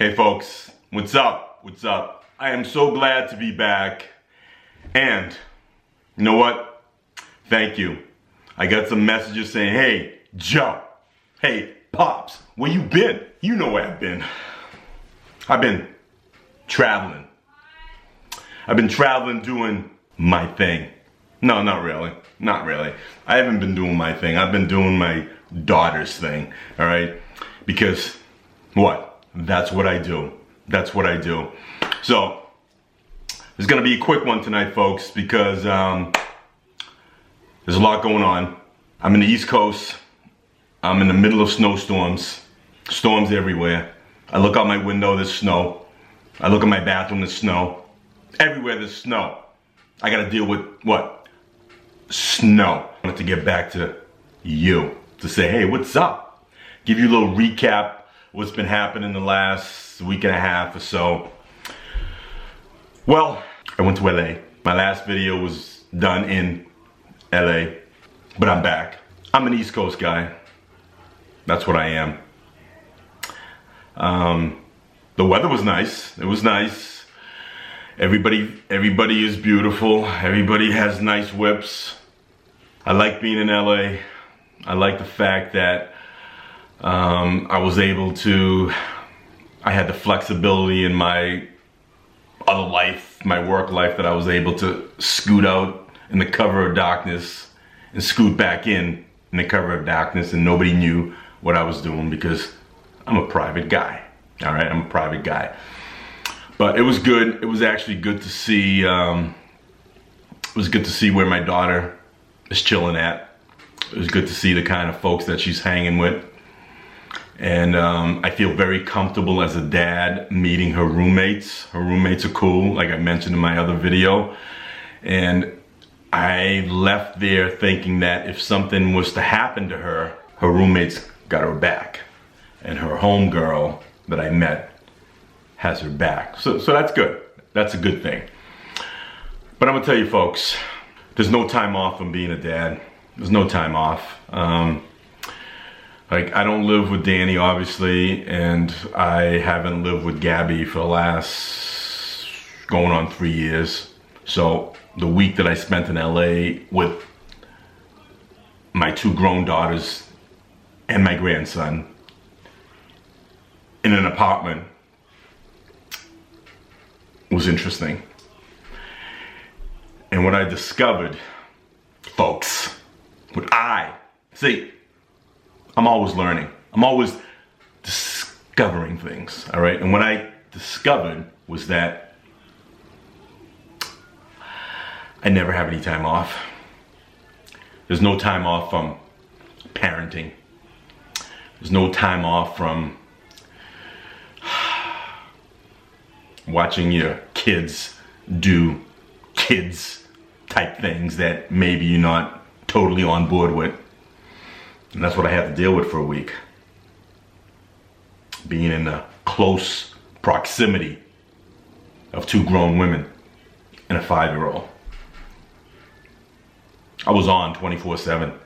Hey folks, what's up? What's up? I am so glad to be back. And you know what? Thank you. I got some messages saying, hey, Joe. Hey, Pops, where you been? You know where I've been. I've been traveling. I've been traveling doing my thing. No, not really. Not really. I haven't been doing my thing. I've been doing my daughter's thing, all right? Because what? That's what I do. That's what I do. So, it's gonna be a quick one tonight, folks, because there's a lot going on. I'm in the East Coast. I'm in the middle of snowstorms. Storms everywhere. I look out my window, there's snow. I look at my bathroom, there's snow. Everywhere there's snow. I gotta deal with what? Snow. I wanted to get back to you to say, hey, what's up? Give you a little recap what's been happening the last week and a half or so. Well, I went to LA. My last video was done in LA, but I'm back. I'm an East Coast guy. That's what I am. The weather was nice. It was nice. Everybody is beautiful. Everybody has nice whips. I like being in LA. I like the fact that I had the flexibility in my other life, my work life, that I was able to scoot out in the cover of darkness and scoot back in the cover of darkness, and nobody knew what I was doing because I'm a private guy. All right, I'm a private guy. But it was good. It was actually good to see. It was good to see where my daughter is chilling at. It was good to see the kind of folks that she's hanging with. And I feel very comfortable as a dad meeting her roommates. Her roommates are cool, like I mentioned in my other video. And I left there thinking that if something was to happen to her, her roommates got her back. And her homegirl that I met has her back. So that's good. That's a good thing. But I'm gonna tell you folks, there's no time off from being a dad. There's no time off. Like, I don't live with Danny, obviously, and I haven't lived with Gabby for the last going on 3 years. So the week that I spent in LA with my two grown daughters and my grandson in an apartment was interesting. And what I discovered, folks, I'm always learning. I'm always discovering things, all right? And what I discovered was that I never have any time off. There's no time off from parenting. There's no time off from watching your kids do kids type things that maybe you're not totally on board with. And that's what I had to deal with for a week. Being in the close proximity of two grown women and a 5-year-old. I was on 24/7.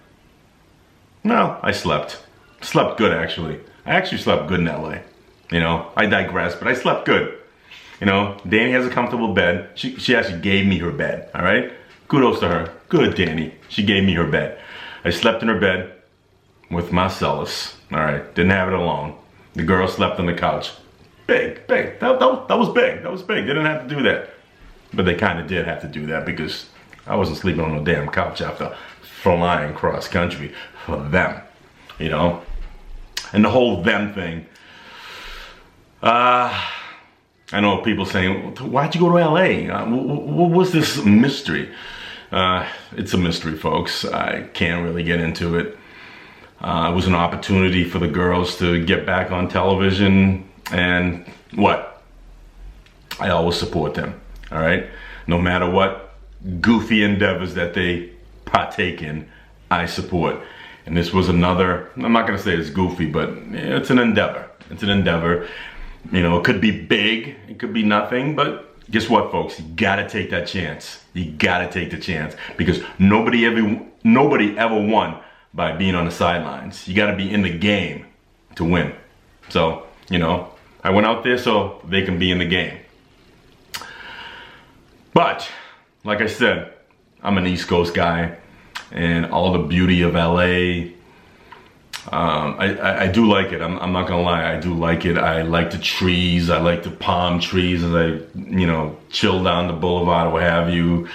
No, I slept. Slept good, actually. I actually slept good in LA. You know, I digress, but I slept good. You know, Danny has a comfortable bed. She actually gave me her bed, all right? Kudos to her. Good, Danny. She gave me her bed. I slept in her bed with Marcellus, all right? Didn't have it alone. The girl slept on the couch. Big. That was big. That was big. They didn't have to do that. But they kind of did have to do that because I wasn't sleeping on no damn couch after flying cross country for them, you know? And the whole them thing, I know people saying, why'd you go to LA? What was this mystery? It's a mystery, folks. I can't really get into it. It was an opportunity for the girls to get back on television, and what? I always support them, all right? No matter what goofy endeavors that they partake in, I support. And this was another, I'm not gonna say it's goofy, but it's an endeavor. It's an endeavor. You know, it could be big, it could be nothing, but guess what, folks? You gotta take that chance. You gotta take the chance, because nobody ever won by being on the sidelines. You gotta be in the game to win. So, you know, I went out there so they can be in the game. But, like I said, I'm an East Coast guy, and all the beauty of LA, I do like it. I'm not gonna lie, I do like it. I like the trees, I like the palm trees as I, you know, chill down the boulevard or what have you.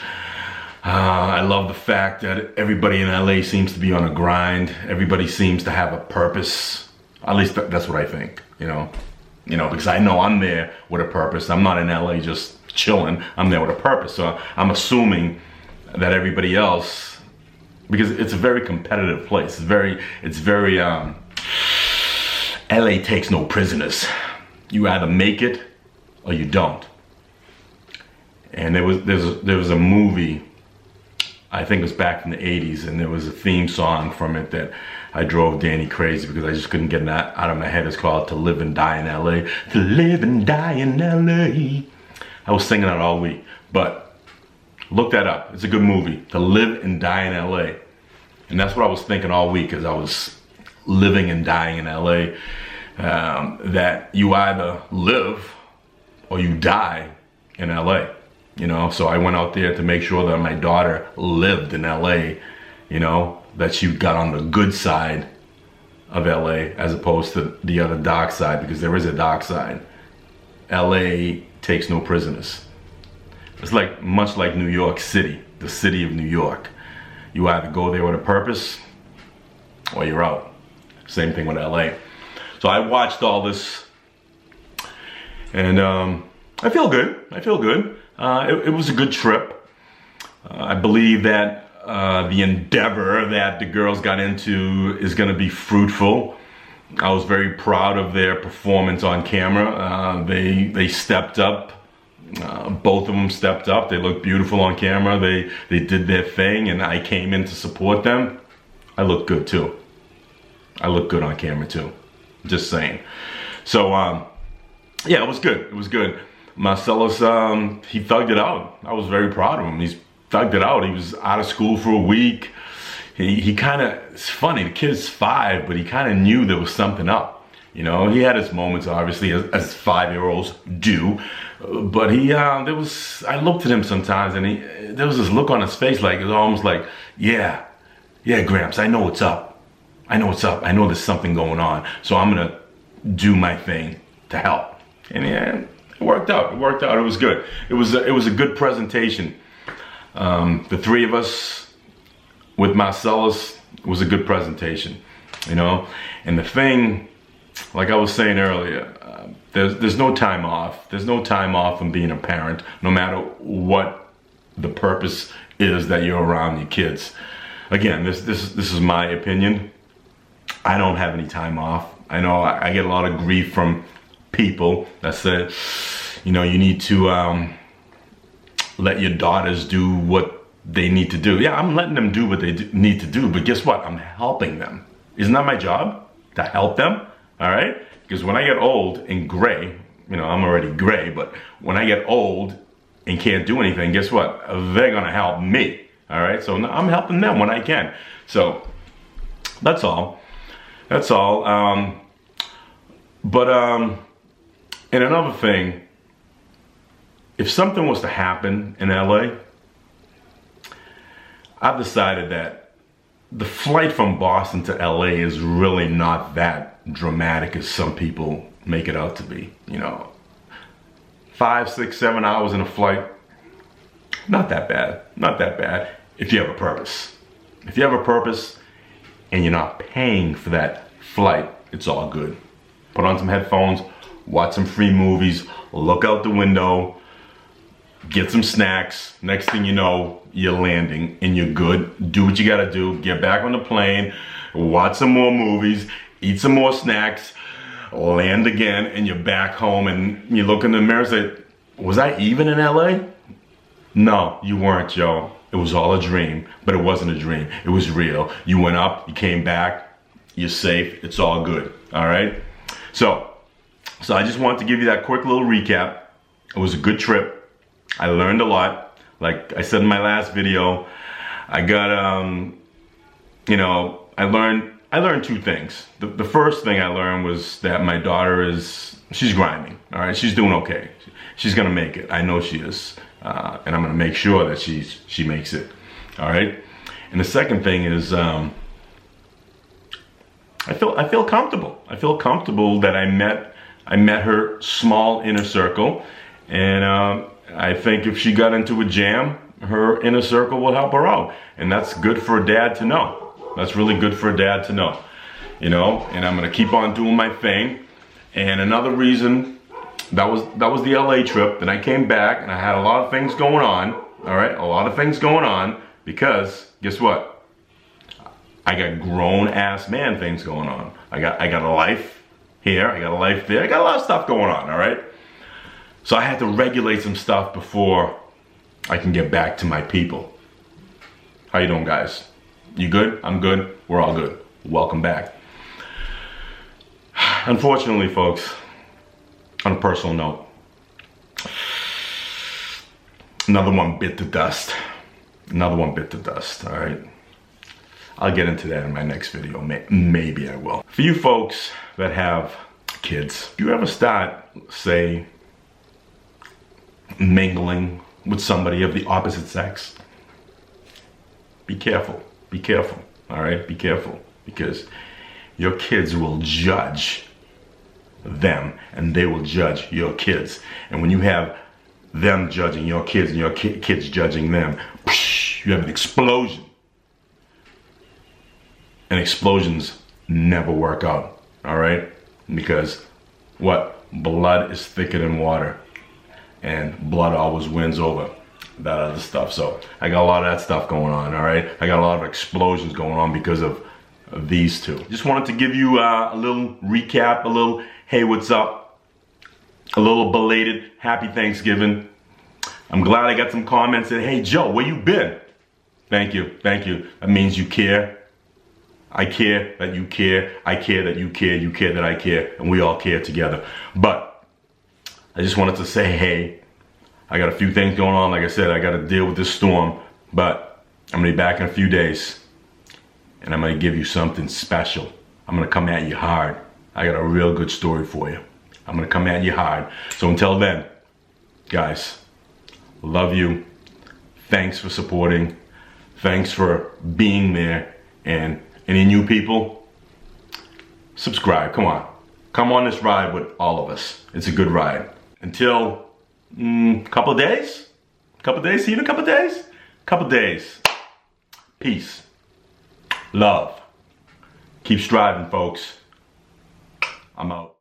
I love the fact that everybody in LA seems to be on a grind. Everybody seems to have a purpose. At least that's what I think, you know, because I know I'm there with a purpose. I'm not in LA just chilling. I'm there with a purpose. So I'm assuming that everybody else, because it's a very competitive place. It's very LA takes no prisoners. You either make it or you don't. And there was a movie, I think it was back in the 80s, and there was a theme song from it that I drove Danny crazy because I just couldn't get that out of my head. It's called To Live and Die in LA. To live and die in LA. I was singing that all week, but look that up. It's a good movie, To Live and Die in LA. And that's what I was thinking all week as I was living and dying in LA. That you either live or you die in LA. You know, so I went out there to make sure that my daughter lived in LA, you know, that she got on the good side of LA as opposed to the other dark side, because there is a dark side. LA takes no prisoners. It's like, much like New York City, the city of New York. You either go there with a purpose or you're out. Same thing with LA. So I watched all this and I feel good. I feel good. It was a good trip. I believe that the endeavor that the girls got into is going to be fruitful. I was very proud of their performance on camera. They stepped up. Both of them stepped up. They looked beautiful on camera. They did their thing, and I came in to support them. I look good too. I look good on camera too. Just saying. So yeah, it was good. It was good. Marcellus, he thugged it out. I was very proud of him. He's thugged it out. He was out of school for a week. He kind of, it's funny, the kid's 5, but he kind of knew there was something up. You know, he had his moments, obviously, as 5-year-olds do. But I looked at him sometimes, and there was this look on his face, like, it was almost like, yeah, Gramps, I know what's up. I know what's up. I know there's something going on. So I'm going to do my thing to help. And yeah, it worked out. It worked out. It was good. It was a good presentation. The three of us with Marcellus, it was a good presentation, you know. And the thing, like I was saying earlier, there's no time off. There's no time off from being a parent, no matter what the purpose is that you're around your kids. Again, this is my opinion. I don't have any time off. I know I get a lot of grief from people that say, you know, you need to let your daughters do what they need to do. Yeah, I'm letting them do what they need to do, but guess what? I'm helping them. Isn't that my job? To help them, all right? Because when I get old and gray, you know, I'm already gray, but when I get old and can't do anything, guess what? They're gonna help me, all right? So I'm helping them when I can. So that's all. That's all. And another thing, if something was to happen in LA, I've decided that the flight from Boston to LA is really not that dramatic as some people make it out to be. You know, 5, 6, 7 hours in a flight, not that bad. Not that bad if you have a purpose. If you have a purpose and you're not paying for that flight, it's all good. Put on some headphones, watch some free movies, look out the window, get some snacks. Next thing you know, you're landing and you're good. Do what you gotta do. Get back on the plane, watch some more movies, eat some more snacks, land again, and you're back home, and you look in the mirror and say, was I even in LA? No, you weren't, Joe. It was all a dream, but it wasn't a dream. It was real. You went up, you came back, you're safe, it's all good, all right? So I just wanted to give you that quick little recap. It was a good trip. I learned a lot. Like I said in my last video, I got, you know, I learned I learned two things. The first thing I learned was that my daughter she's grinding, all right? She's doing okay. She's gonna make it. I know she is. And I'm gonna make sure that she makes it, all right? And the second thing is, I feel comfortable. I feel comfortable that I met her small inner circle, and I think if she got into a jam, her inner circle will help her out, and that's good for a dad to know. That's really good for a dad to know, you know. And I'm gonna keep on doing my thing. And another reason, that was the LA trip. Then I came back and I had a lot of things going on. All right, a lot of things going on because guess what? I got grown ass man things going on. I got a life here. I got a life there. I got a lot of stuff going on. All right. So I had to regulate some stuff before I can get back to my people. How you doing, guys? You good? I'm good. We're all good. Welcome back. Unfortunately, folks, on a personal note, another one bit the dust. Another one bit the dust, all right? I'll get into that in my next video. Maybe I will. For you folks that have kids, if you ever start, say, mingling with somebody of the opposite sex, be careful. Be careful, all right? Be careful, because your kids will judge them and they will judge your kids. And when you have them judging your kids and your kids judging them, you have an explosion. And explosions never work out, all right? Because what? Blood is thicker than water, and blood always wins over that other stuff. So I got a lot of that stuff going on, all right? I got a lot of explosions going on because of these two. Just wanted to give you a little recap, a little, hey, what's up? A little belated happy Thanksgiving. I'm glad I got some comments that, hey, Joe, where you been? Thank you, thank you. That means you care. I care that you care. I care that you care. You care that I care. And we all care together. But I just wanted to say, hey, I got a few things going on. Like I said, I got to deal with this storm, but I'm gonna be back in a few days and I'm gonna give you something special. I'm gonna come at you hard. I got a real good story for you. I'm gonna come at you hard. So until then, guys, love you. Thanks for supporting. Thanks for being there. And any new people, subscribe. Come on. Come on this ride with all of us. It's a good ride. Until couple of days? See you in a couple of days. Peace. Love. Keep striving, folks. I'm out.